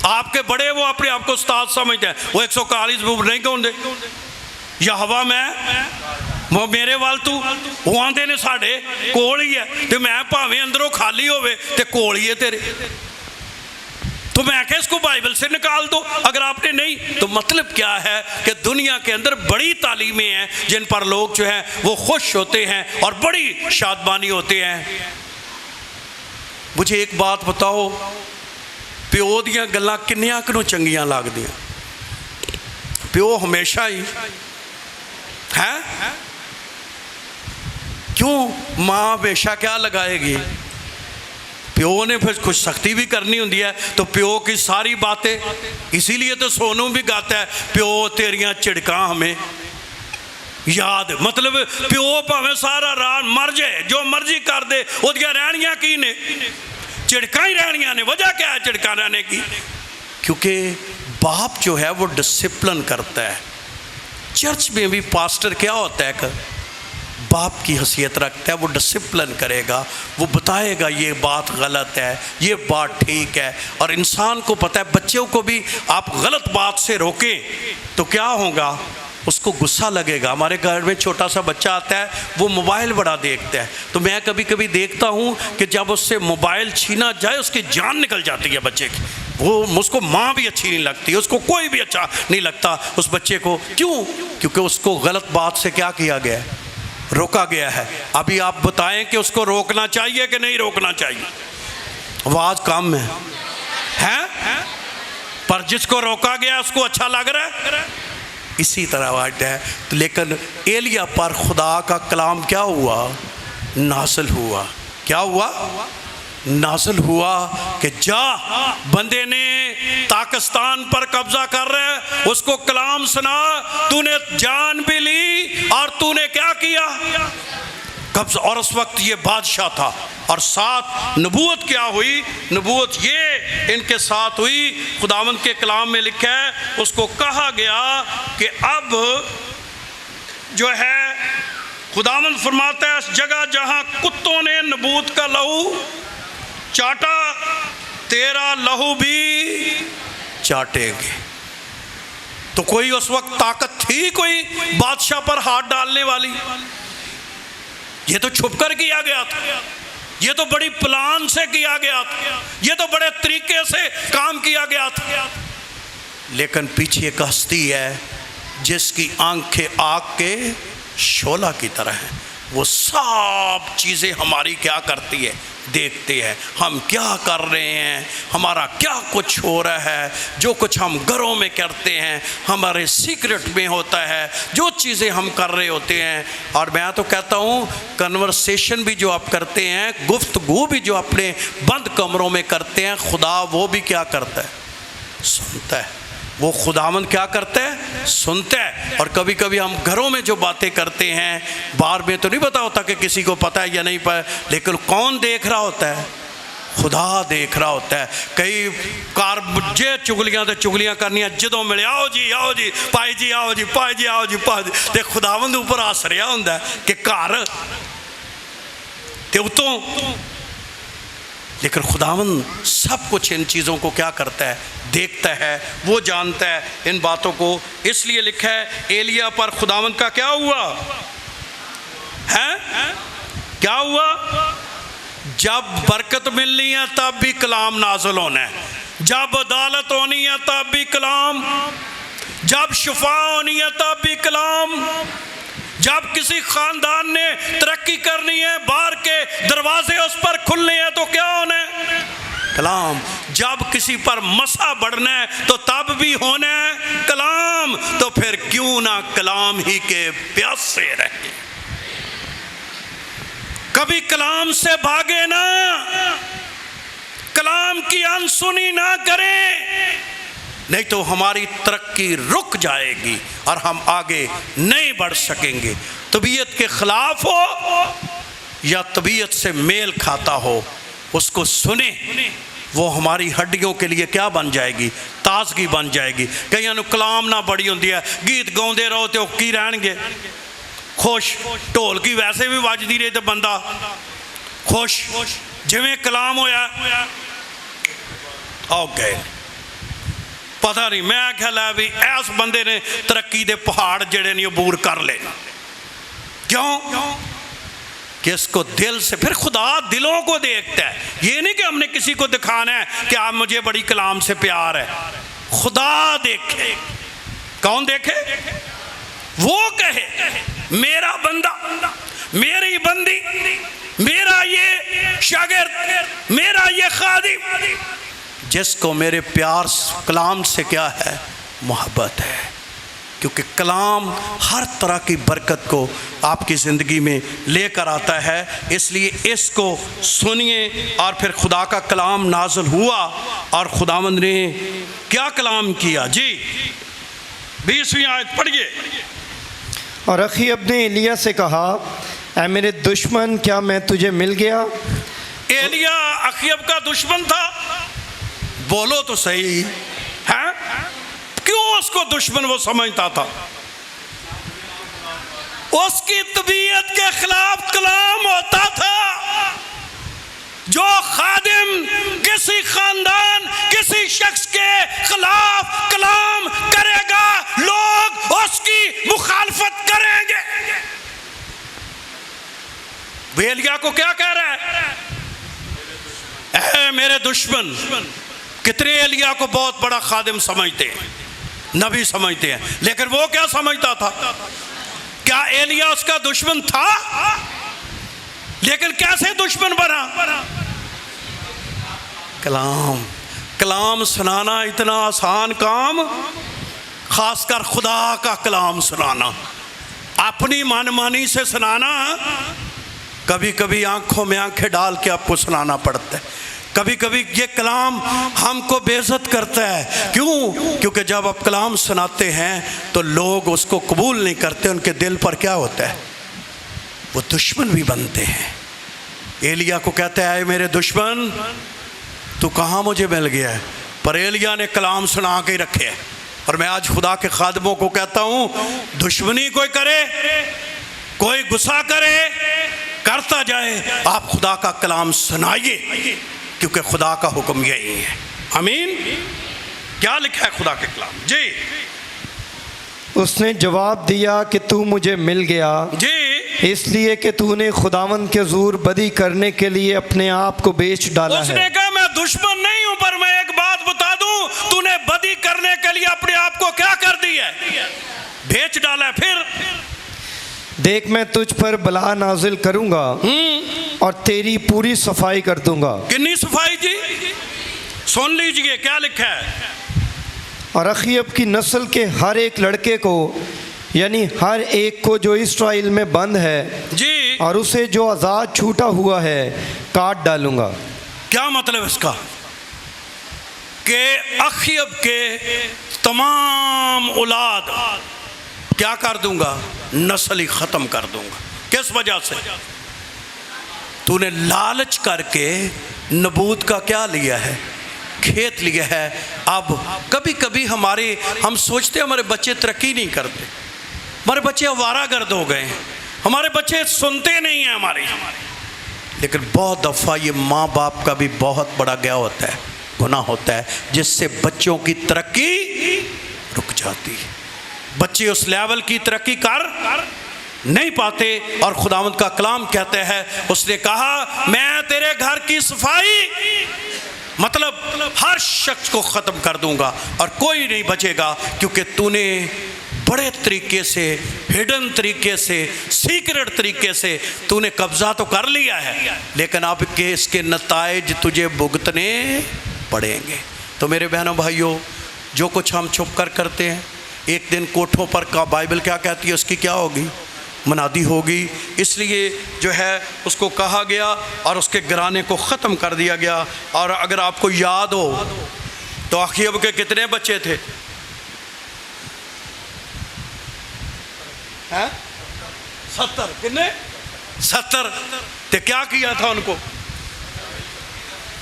आपके बड़े वो अपने आप को उस्ताद समझते हैं, वो 141 ज़बूर नहीं गाते। यहोवा मैं वो मेरे वाल तू वो आंदे ने साढ़े कोल ही है तो मैं भावें अंदरों खाली होवे ते कोल ही है तेरे, तो मैं क्या इसको बाइबल से निकाल दो। अगर आपने नहीं तो मतलब क्या है कि दुनिया के अंदर बड़ी तालीमें हैं जिन पर लोग जो है वो खुश होते हैं और बड़ी शादमानी होते हैं। मुझे एक बात बताओ, प्यो दियां गल्लां किन्नियां कुनों चंगियां लगदियां? प्यो हमेशा ही है, क्यों माँ हमेशा क्या लगाएगी? प्यो ने फिर कुछ सख्ती भी करनी होती है, तो प्यो की सारी बातें, इसीलिए तो सोनू भी गाता है प्यो तेरियां झिड़कां हमें याद। मतलब प्यो भावें सारा रात मर जाए, जो मर्जी कर दे, ओदियां रहनियां की ने? झिड़कां ही रहनियां ने। वजह क्या है झिड़कां रहने की? क्योंकि बाप जो है वो डिसिप्लिन करता है। चर्च में भी पास्टर क्या होता है, बाप की हैसियत रखता है, वो डिसिप्लिन करेगा, वो बताएगा ये बात गलत है, ये बात ठीक है। और इंसान को पता है, बच्चों को भी आप गलत बात से रोकें तो क्या होगा, उसको गुस्सा लगेगा। हमारे घर में छोटा सा बच्चा आता है, वो मोबाइल बड़ा देखता है, तो मैं कभी कभी देखता हूँ कि जब उससे मोबाइल छीना जाए उसकी जान निकल जाती है बच्चे की। वो उसको माँ भी अच्छी नहीं लगती, उसको कोई भी अच्छा नहीं लगता उस बच्चे को। क्यों? क्योंकि उसको गलत बात से क्या किया गया है, रोका गया है। अभी आप बताएं कि उसको रोकना चाहिए कि नहीं रोकना चाहिए? आवाज कम है? पर जिसको रोका गया उसको अच्छा लग रहा है। इसी तरह बात है। तो लेकिन एलिया पर खुदा का कलाम क्या हुआ, नाज़िल हुआ। क्या हुआ? नाज़िल हुआ कि जा, बंदे ने पाकिस्तान पर कब्जा कर रहा है, उसको कलाम सुना। तूने जान भी ली और तूने क्या किया, कब्जा। और उस वक्त ये बादशाह था और साथ नबूवत क्या हुई, नबूवत ये इनके साथ हुई। खुदावंद के कलाम में लिखा है, उसको कहा गया कि अब जो है खुदावंद फरमाता है, इस जगह जहां कुत्तों ने नबूवत का लहू चाटा, तेरा लहू भी चाटेंगे। तो कोई उस वक्त ताकत थी कोई बादशाह पर हाथ डालने वाली? ये तो छुप कर किया गया था, ये तो बड़ी प्लान से किया गया था, ये तो बड़े तरीके से काम किया गया था। लेकिन पीछे एक हस्ती है जिसकी आंखें आग के शोला की तरह हैं। वो सब चीज़ें हमारी क्या करती है, देखते हैं हम क्या कर रहे हैं, हमारा क्या कुछ हो रहा है, जो कुछ हम घरों में करते हैं हमारे सीक्रेट में होता है, जो चीज़ें हम कर रहे होते हैं। और मैं तो कहता हूँ कन्वर्सेशन भी जो आप करते हैं, गुफ्तगू भी जो अपने बंद कमरों में करते हैं, खुदा वो भी क्या करता है, सुनता है। वो खुदावंद क्या करता है, सुनता है। और कभी कभी हम घरों में जो बातें करते हैं, बाहर में तो नहीं पता होता कि किसी को पता है या नहीं पता, लेकिन कौन देख रहा होता है, खुदा देख रहा होता है। कई कार जे चुगलियां तो चुगलियां करनियां, जदों मिले आओ जी पाई जी, आओ जी पाई जी, आओ जी पाई जी, ते खुदावंद ऊपर हस रहा होंदा कि घर ते उतों। लेकिन खुदावंद सब कुछ इन चीज़ों को क्या करता है, देखता है, वो जानता है इन बातों को। इसलिए लिखा है एलिया पर खुदावंद का क्या हुआ है, क्या हुआ? जब बरकत मिलनी है तब भी कलाम नाज़िल होना है, जब अदालत होनी है तब भी कलाम, जब शिफा होनी है तब भी कलाम, जब किसी खानदान ने तरक्की करनी है, बाहर के दरवाजे उस पर खुलने हैं तो क्या होना है, कलाम। जब किसी पर मसा बढ़ना है तो तब भी होना है कलाम। तो फिर क्यों ना कलाम ही के प्यासे रहे, कभी कलाम से भागे ना, कलाम की अनसुनी ना करें, नहीं तो हमारी तरक्की रुक जाएगी और हम आगे नहीं बढ़ सकेंगे। तबीयत के खिलाफ हो या तबीयत से मेल खाता हो, उसको सुने, वो हमारी हड्डियों के लिए क्या बन जाएगी, ताजगी बन जाएगी। कईयां नूं कलाम ना बड़ी होंदी है, गीत गाउंदे रहो तो की रहणगे खुश, ढोलकी वैसे भी वजदी रही तो बंदा खुश। जिवें कलाम होया आओ गए, पता नहीं, मैं ख्याल है भी इस बंदे ने तरक्की दे पहाड़ जड़े नहीं अबूर कर ले। क्यों? कि इसको दिल से, फिर खुदा दिलों को देखता है। ये नहीं कि हमने किसी को दिखाना है कि आप मुझे बड़ी कलाम से प्यार है। खुदा देखे। कौन देखे? वो कहे मेरा बंदा, मेरी बंदी, मेरा ये शागिर्द, मेरा ये खादिम, जिसको मेरे प्यार कलाम से क्या है? मोहब्बत है। क्योंकि कलाम हर तरह की बरकत को आपकी ज़िंदगी में लेकर आता है। इसलिए इसको सुनिए। और फिर खुदा का कलाम नाज़िल हुआ और खुदावंद ने क्या कलाम किया? जी 20वीं आयत पढ़िए। और अखीब ने एलिया से कहा, ऐ मेरे दुश्मन, क्या मैं तुझे मिल गया? एलिया अखीब का दुश्मन था? बोलो तो सही है। क्यों उसको दुश्मन वो समझता था? उसकी तबीयत के खिलाफ कलाम होता था। जो खादिम किसी खानदान, किसी शख्स के खिलाफ कलाम करेगा, लोग उसकी मुखालफत करेंगे। एलिया को क्या कह रहा है? ऐ मेरे दुश्मन। कितने एलिया को बहुत बड़ा खादिम समझते हैं, नबी समझते हैं, लेकिन वो क्या समझता था? क्या एलिया उसका दुश्मन था? लेकिन कैसे दुश्मन बना? कलाम सुनाना इतना आसान काम, खासकर खुदा का कलाम सुनाना, अपनी मनमानी से सुनाना, कभी कभी आंखों में आंखें डाल के आपको सुनाना पड़ता है। कभी कभी ये कलाम हमको बेइज्जत करता है। क्यों? क्योंकि जब आप कलाम सुनाते हैं तो लोग उसको कबूल नहीं करते। उनके दिल पर क्या होता है? वो दुश्मन भी बनते हैं। एलिया को कहता है, मेरे दुश्मन, तू कहाँ मुझे मिल गया है? पर एलिया ने कलाम सुना के रखे। और मैं आज खुदा के खादमों को कहता हूँ, दुश्मनी कोई करे, कोई गुस्सा करे, करता जाए, आप खुदा का कलाम सुनाइए, क्योंकि खुदा का हुक्म यही है। आमीन। क्या लिखा है खुदा के कलाम? जी। उसने जवाब दिया कि तू मुझे मिल गया जी, इसलिए कि तूने खुदावंद के ज़ूर बदी करने के लिए अपने आप को बेच डाला है। उसने कहा मैं दुश्मन नहीं हूं, पर मैं एक बात बता दूं, तूने बदी करने के लिए अपने आप को क्या कर दिया? बेच डाला है। फिर देख, मैं तुझ पर बला नाजिल करूंगा और तेरी पूरी सफाई कर दूंगा। कितनी सफाई जी? सुन लीजिए क्या लिखा है। और अखीब की नस्ल के हर एक लड़के को, यानी हर एक को जो इस्राएल में बंद है जी, और उसे जो आज़ाद छूटा हुआ है, काट डालूंगा। क्या मतलब इसका? कि अखीब के तमाम औलाद क्या कर दूंगा? नस्ल ही खत्म कर दूंगा। किस वजह से? तूने लालच करके नबूत का क्या लिया है? खेत लिया है। अब कभी कभी हम सोचते हैं हमारे बच्चे तरक्की नहीं करते, हमारे बच्चे आवारागर्द हो गए हैं, हमारे बच्चे सुनते नहीं हैं हमारी। लेकिन बहुत दफ़ा ये माँ बाप का भी बहुत बड़ा क्या होता है? गुनाह होता है, जिससे बच्चों की तरक्की रुक जाती है। बच्चे उस लेवल की तरक्की कर नहीं पाते। और खुदावंद का कलाम कहते हैं, उसने कहा मैं तेरे घर की सफाई, मतलब हर शख्स को ख़त्म कर दूंगा और कोई नहीं बचेगा, क्योंकि तूने बड़े तरीके से, हिडन तरीके से, सीक्रेट तरीके से तूने कब्ज़ा तो कर लिया है, लेकिन अब के इसके नताइज तुझे भुगतने पड़ेंगे। तो मेरे बहनों भाइयों, जो कुछ हम छुप कर करते हैं, एक दिन कोठों पर का बाइबल क्या कहती है, उसकी क्या होगी? मनादी होगी। इसलिए जो है उसको कहा गया और उसके घराने को ख़त्म कर दिया गया। और अगर आपको याद हो तो अखीब के कितने बच्चे थे? हैं? 70। कितने? 70। तो क्या किया था उनको?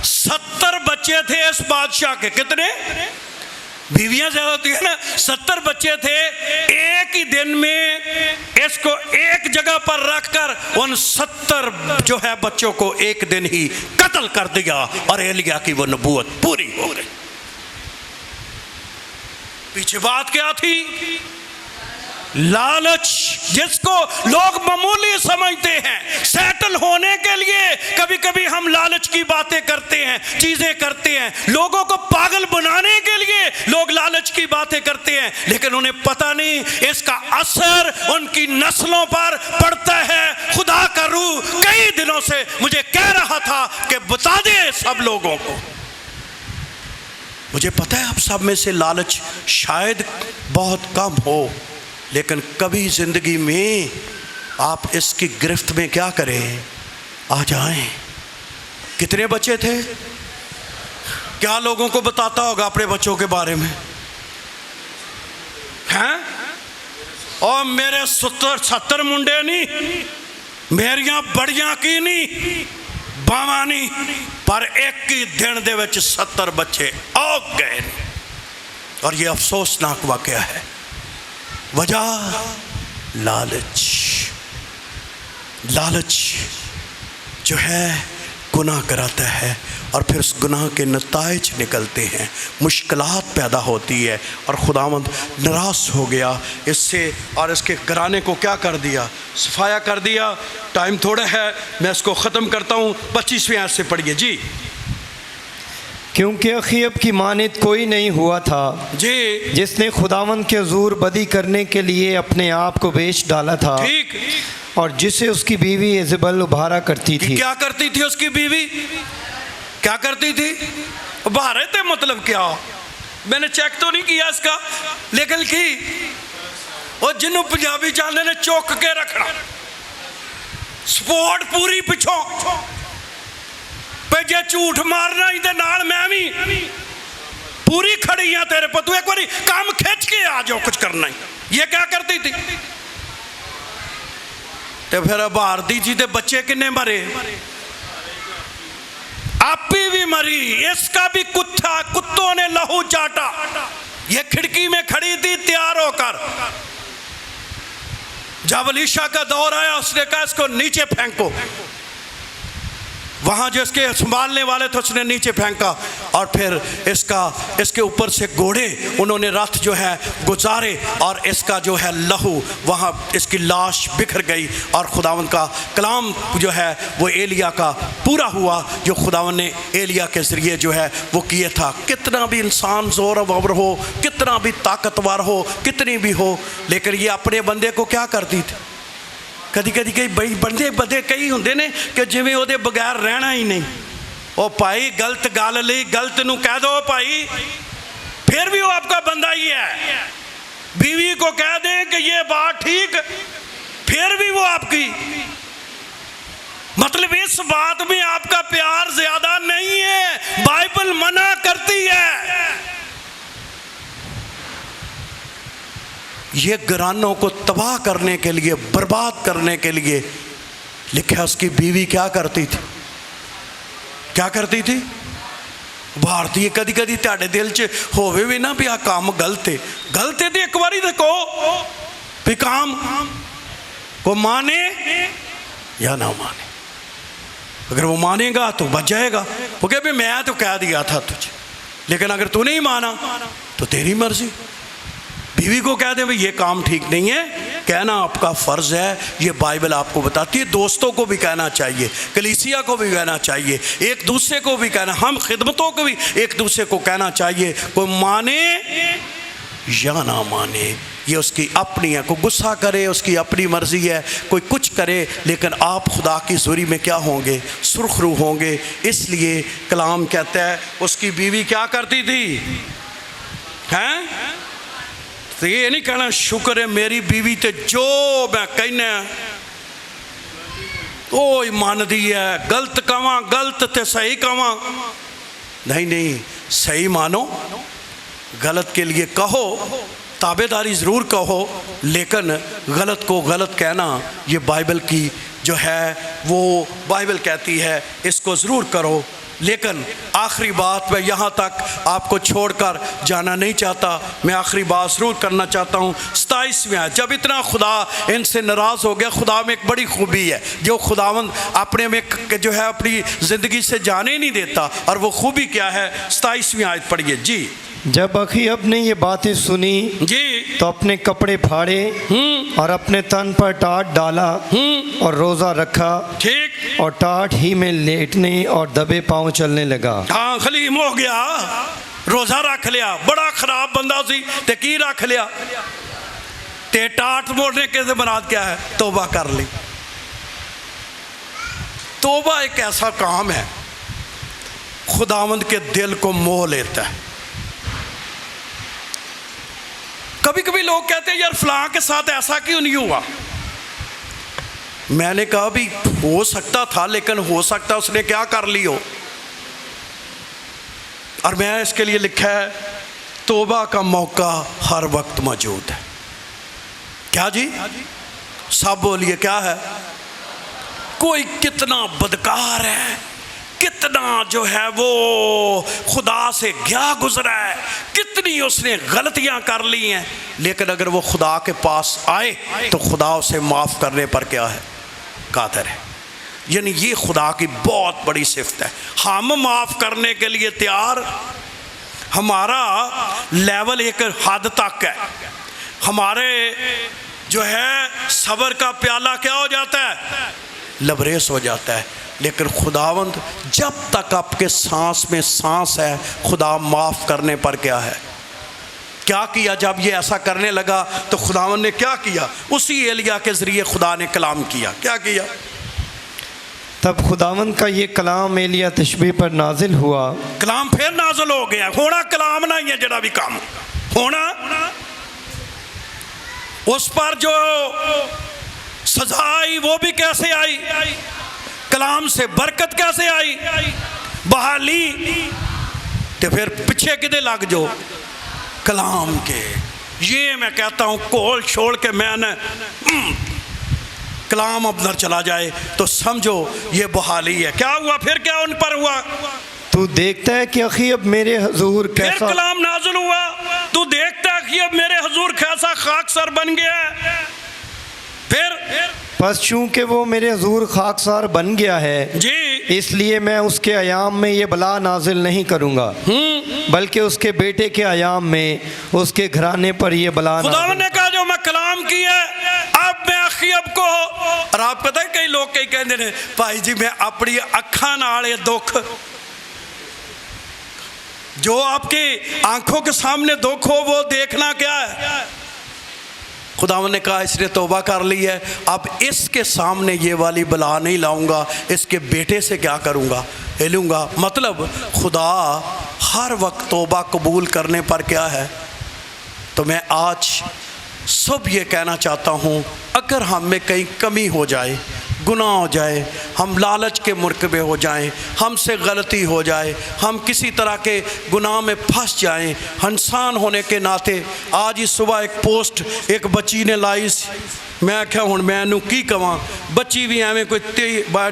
70 बच्चे थे इस बादशाह के। कितने? बीवियां ज्यादा होती है ना। 70 बच्चे थे। एक ही दिन में इसको एक जगह पर रखकर उन 70 जो है बच्चों को एक दिन ही कत्ल कर दिया और एलिया की वो नबूवत पूरी हो गई। पीछे बात क्या थी? लालच जिसको लोग मामूली समझते हैं, सेटल होने के लिए कभी कभी हम लालच की बातें करते हैं, चीजें करते हैं, लोगों को पागल बनाने के लिए लोग लालच की बातें करते हैं, लेकिन उन्हें पता नहीं इसका असर उनकी नस्लों पर पड़ता है। खुदा का रूह कई दिनों से मुझे कह रहा था कि बता दे सब लोगों को। मुझे पता है आप सब में से लालच शायद बहुत कम हो, लेकिन कभी जिंदगी में आप इसकी गिरफ्त में क्या करें, आ जाएं। कितने बच्चे थे? क्या लोगों को बताता होगा अपने बच्चों के बारे में? हैं? और मेरे 70 मुंडे नहीं, मेरियां बड़ियां की नहीं, बावां नहीं, पर एक ही दिन दे विच 70 बच्चे आ गए। और ये अफसोसनाक वाकया है। वजह लालच। लालच जो है गुनाह कराता है और फिर उस गुनाह के नताइज निकलते हैं, मुश्किलात पैदा होती है और खुदावंद नाराज़ हो गया इससे और इसके घराने को क्या कर दिया, सफाया कर दिया। टाइम थोड़ा है, मैं इसको ख़त्म करता हूँ। 25वें आयत से पढ़िए जी। क्योंकि अखीब की मानित कोई नहीं हुआ था जी, जिसने खुदावंद के हुजूर बदी करने के लिए अपने आप को बेच डाला था, ठीक। और जिसे उसकी बीवी इज़बेल उभारा करती थी। क्या करती थी उसकी बीवी? क्या करती थी? उभारे थे मतलब क्या? मैंने चेक तो नहीं किया इसका, लेकिन की और जिन्हों पंजाबी चाहते ने चुक के रखना, सपोर्ट पूरी पिछों पे जे झूठ मारना ही दे नाल मैं भी पूरी खड़ी हां तेरे पर, तू एक बारी काम खिंच के आ जाओ, कुछ करना ही। ये क्या करती थी? तो फिर भारती जी के बच्चे किन्ने मरे? आपी भी मरी, इसका भी कुत्तों ने लहू चाटा। ये खिड़की में खड़ी थी तैयार होकर, जब अलीशा का दौर आया उसने कहा इसको नीचे फेंको। वहां जो इसके संभालने वाले थे उसने नीचे फेंका और फिर इसके ऊपर से घोड़े उन्होंने रथ जो है गुजारे और इसका जो है लहू वहां इसकी लाश बिखर गई। और खुदावन का कलाम जो है वो एलिया का पूरा हुआ, जो खुदावन ने एलिया के ज़रिए जो है वो किए था। कितना भी इंसान ज़ोरवर हो, कितना भी ताकतवर हो, कितनी भी हो, लेकिन ये अपने बंदे को क्या करती थी? कदी कदी कई बई बंदे कई होंगे ने कि जिमें वो बगैर रहना ही नहीं। ओ भाई गलत गल ली, गलत नू कह दो भाई, फिर भी वो आपका बंदा ही है। बीवी को कह दें कि ये बात ठीक, फिर भी वो आपकी, मतलब इस बात में आपका प्यार ज्यादा नहीं है। बाइबल मना करती है। ये घरानों को तबाह करने के लिए, बर्बाद करने के लिए लिखा। उसकी बीवी क्या करती थी? क्या करती थी? भारतीय कदी कदी तेरे दिल च होवे भी ना भी आ काम गलत है, गलत है तो एक बारी तो कहो भी काम को माने या ना माने। अगर वो मानेगा तो बच जाएगा। वो कहे भी मैं तो कह दिया था तुझे, लेकिन अगर तू नहीं माना तो तेरी मर्जी। बीवी को कह दे भाई ये काम ठीक नहीं है, कहना आपका फ़र्ज़ है, ये बाइबल आपको बताती है। दोस्तों को भी कहना चाहिए, कलीसिया को भी कहना चाहिए, एक दूसरे को भी कहना, हम खिदमतों को भी एक दूसरे को कहना चाहिए। कोई माने या ना माने ये उसकी अपनी है। कोई गुस्सा करे उसकी अपनी मर्ज़ी है, कोई कुछ करे, लेकिन आप खुदा की ज़ुरी में क्या होंगे? सुरखरू होंगे। इसलिए कलाम कहता है उसकी बीवी क्या करती थी? हैं? तो ये नहीं कहना शुक्र है मेरी बीवी ते जो मैं कहना ओ मानदी है, गलत कवा गलत ते सही कवा। नहीं नहीं, सही मानो, गलत के लिए कहो, ताबेदारी ज़रूर कहो, लेकिन गलत को गलत कहना ये बाइबल की जो है वो बाइबल कहती है इसको ज़रूर करो। लेकिन आखिरी बात मैं यहाँ तक आपको छोड़कर जाना नहीं चाहता। मैं आखिरी बात ज़रूर करना चाहता हूँ। 27वें आयत, जब इतना खुदा इनसे नाराज़ हो गया, खुदा में एक बड़ी खूबी है जो खुदावंद अपने में जो है अपनी ज़िंदगी से जाने नहीं देता, और वो खूबी क्या है? 27वें आयत पढ़िए जी। जब अखीयब ने ये बातें सुनी जी। तो अपने कपड़े फाड़े और अपने तन पर टाट डाला और रोज़ा रखा ठीक। और टाट ही में लेटने और दबे पांव चलने लगा। हाँ, खलीम हो गया, रोज़ा रख लिया। बड़ा खराब बंदा सी ते की रख लिया ते टाट मोड़ने के मराद क्या है? तौबा कर ली। तौबा एक ऐसा काम है खुदावंद के दिल को मोह लेता है। कभी कभी लोग कहते हैं यार फलां के साथ ऐसा क्यों नहीं हुआ। मैंने कहा भी हो सकता था, लेकिन हो सकता उसने क्या कर ली हो। और मैं इसके लिए लिखा है तौबा का मौका हर वक्त मौजूद है। क्या जी? सब बोलिए क्या है? कोई कितना बदकार है, कितना जो है वो खुदा से गया गुजरा है, कितनी उसने गलतियां कर ली हैं, लेकिन अगर वो खुदा के पास आए तो खुदा उसे माफ़ करने पर क्या है? कादिर है। यानी ये खुदा की बहुत बड़ी सिफत है। हम माफ़ करने के लिए तैयार, हमारा लेवल एक हद तक है। हमारे जो है सब्र का प्याला क्या हो जाता है? लबरेज हो जाता है। लेकिन खुदावंद जब तक आपके सांस में सांस है, खुदा माफ़ करने पर क्या है? क्या किया? जब ये ऐसा करने लगा तो खुदावंद ने क्या किया? उसी एलिया के ज़रिए खुदा ने कलाम किया। क्या किया? तब खुदावंद का ये कलाम एलिया तशबीह पर नाजिल हुआ। कलाम फिर नाजिल हो गया। होना कलाम ना ही है, जरा भी काम होना उस पर जो सजा आई वो भी कैसे आई? कलाम से बरकत कैसे आई? बहाली। तो फिर पीछे किधे लग जो? कलाम के। ये मैं कहता हूँ कोल छोड़ के मैंने कलाम अंदर चला जाए तो समझो ये बहाली है। क्या हुआ फिर? क्या उन पर हुआ? तू देखता है कि अखीयब मेरे हुजूर फिर कैसा, कलाम नाज़िल हुआ। तू देखता है कि अब मेरे हुजूर कैसा खाकसर बन गया है। फिर बस चूंकि वो मेरे हुजूर खाकसार बन गया है जी, इसलिए मैं उसके अयाम में ये बला नाजिल नहीं करूँगा, बल्कि उसके बेटे के अयाम में उसके घराने पर ये बला खुदा ने कहा जो मैं कलाम किया अब मैं अखीयब को। और आप पता है कई लोग कई कहते हैं भाई जी मैं अपनी अखा नाल ये दुख, जो आपके आंखों के सामने दुख हो वो देखना क्या है? खुदावंद ने कहा इसने तौबा कर ली है, अब इसके सामने ये वाली बला नहीं लाऊंगा, इसके बेटे से क्या करूंगा? ले लूँगा। मतलब खुदा हर वक्त तौबा कबूल करने पर क्या है? तो मैं आज सब ये कहना चाहता हूँ, अगर हम में कहीं कमी हो जाए, गुनाह हो जाए, हम लालच के मुरकबे हो जाएं, हमसे गलती हो जाए, हम किसी तरह के गुनाह में फंस जाएं, इंसान होने के नाते। आज ही सुबह एक पोस्ट एक बच्ची ने लाई, मैं क्या हूँ मैनू की कवां, बच्ची भी एवं कोई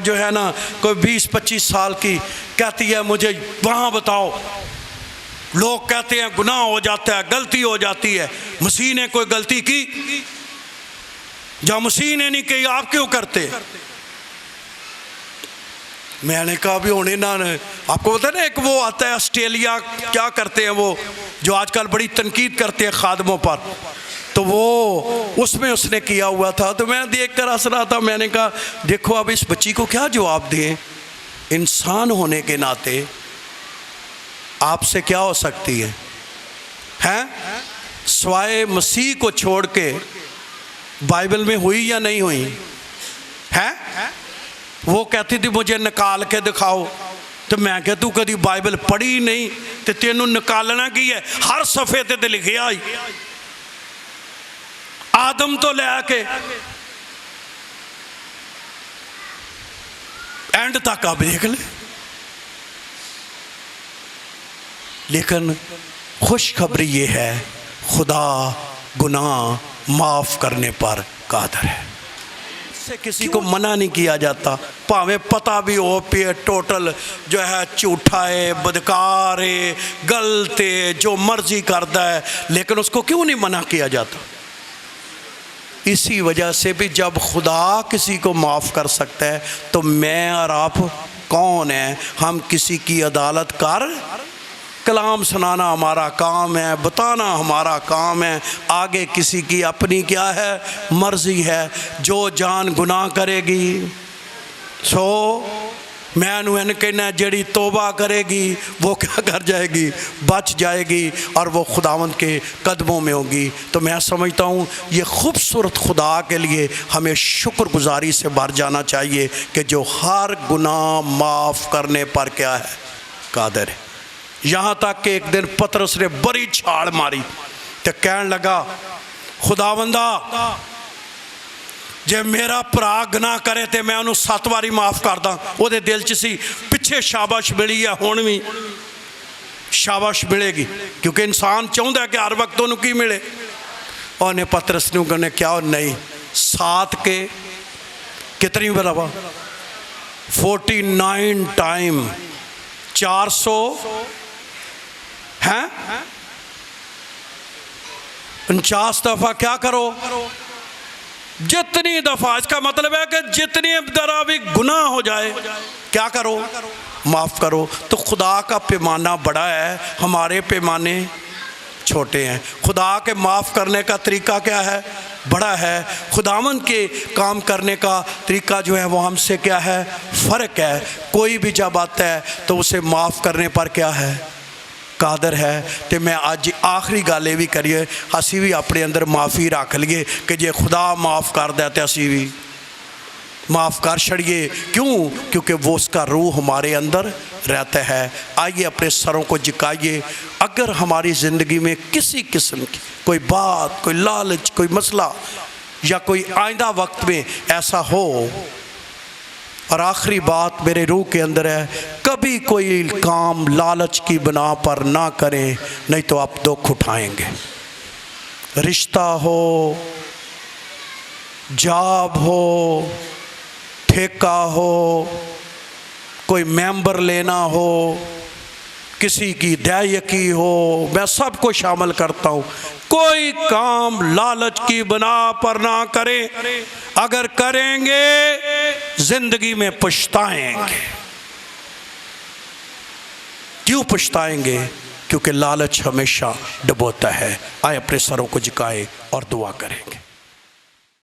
जो है ना कोई 20-25 साल की, कहती है मुझे वहाँ बताओ। लोग कहते हैं गुनाह हो जाता है, गलती हो जाती है। मसीह ने कोई गलती की? जब मसीह ने नहीं की आप क्यों करते? मैंने कहा भी होने ना, आपको पता है ना एक वो आता है ऑस्ट्रेलिया, क्या करते हैं वो, जो आजकल बड़ी तनकीद करते हैं खादमों पर, तो वो उसमें उसने किया हुआ था। तो मैं देख कर हंस रहा था। मैंने कहा देखो अब इस बच्ची को क्या जवाब दें? इंसान होने के नाते आपसे क्या हो सकती है? हैं? स्वाय मसीह को छोड़ के बाइबल में हुई या नहीं हुई है? वो कहती थी मुझे निकाल के दिखाओ, तो मैं कह तू कभी बाइबल पढ़ी नहीं तो तेनू निकालना की है? हर सफ़े ते लिखे आई आदम तो लैके एंड तक आप देख ले। लेकिन खुशखबरी ये है खुदा गुनाह माफ़ करने पर कादर है। इससे किसी को मना नहीं किया जाता, भावें पता भी हो पे टोटल जो है झूठा है, बदकार है, गलत है, जो मर्जी करता है, लेकिन उसको क्यों नहीं मना किया जाता? इसी वजह से भी जब खुदा किसी को माफ़ कर सकता है तो मैं और आप कौन है? हम किसी की अदालत कलाम सुनाना हमारा काम है, बताना हमारा काम है। आगे किसी की अपनी क्या है, मर्जी है। जो जान गुनाह करेगी सो मैं इन कहना जड़ी तौबा करेगी वो क्या कर जाएगी, बच जाएगी और वो खुदावंद के कदमों में होगी। तो मैं समझता हूँ ये खूबसूरत खुदा के लिए हमें शुक्रगुजारी से भर जाना चाहिए कि जो हर गुनाह माफ़ करने पर क्या है, कादिर है। यहाँ तक कि एक दिन पतरस ने बड़ी छाल मारी तो कहने लगा, खुदावंदा जे मेरा भरा गुनाह करे तो मैं उन्होंने 7 बारी माफ़ कर दा। वो दिल च सी पिछे शाबाश मिली है, हुण भी शाबाश मिलेगी, क्योंकि इंसान चाहता है कि हर वक्त उन्होंने की मिले। उन्हें पतरस ने क्या, नहीं 7 के कितनी बराबर 49 टाइम 400 हैं 49 दफ़ा क्या करो, जितनी दफ़ा। इसका मतलब है कि जितनी दरा भी गुनाह हो जाए क्या करो, माफ़ करो। तो खुदा का पैमाना बड़ा है, हमारे पैमाने छोटे हैं। खुदा के माफ़ करने का तरीका क्या है, बड़ा है। खुदावंद के काम करने का तरीका जो है वो हमसे क्या है, फ़र्क है। कोई भी जब आता है तो उसे माफ़ करने पर क्या है, कादर है। तो मैं अज आखिरी गल ये भी करिए, असी भी अपने अंदर माफ़ी रख लीए कि जे खुदा माफ़ कर दे तो असी भी माफ़ कर छड़िए। क्यों? क्योंकि वो उसका रूह हमारे अंदर रहता है। आइए अपने सरों को झुकाइए। अगर हमारी ज़िंदगी में किसी किस्म की कोई बात, कोई लालच, कोई मसला या कोई आइंदा वक्त में ऐसा हो, और आखिरी बात मेरे रूह के अंदर है, कभी कोई काम लालच की बिना पर ना करें, नहीं तो आप दुख उठाएंगे। रिश्ता हो, जॉब हो, ठेका हो, कोई मेंबर लेना हो, किसी की दायकी हो, मैं सबको शामिल करता हूँ। कोई काम लालच की बिना पर ना करें। अगर करेंगे जिंदगी में पछताएंगे। क्यों पछताएंगे? क्योंकि लालच हमेशा डुबोता है। आए अपने सरों को झुकाएं और दुआ करेंगे।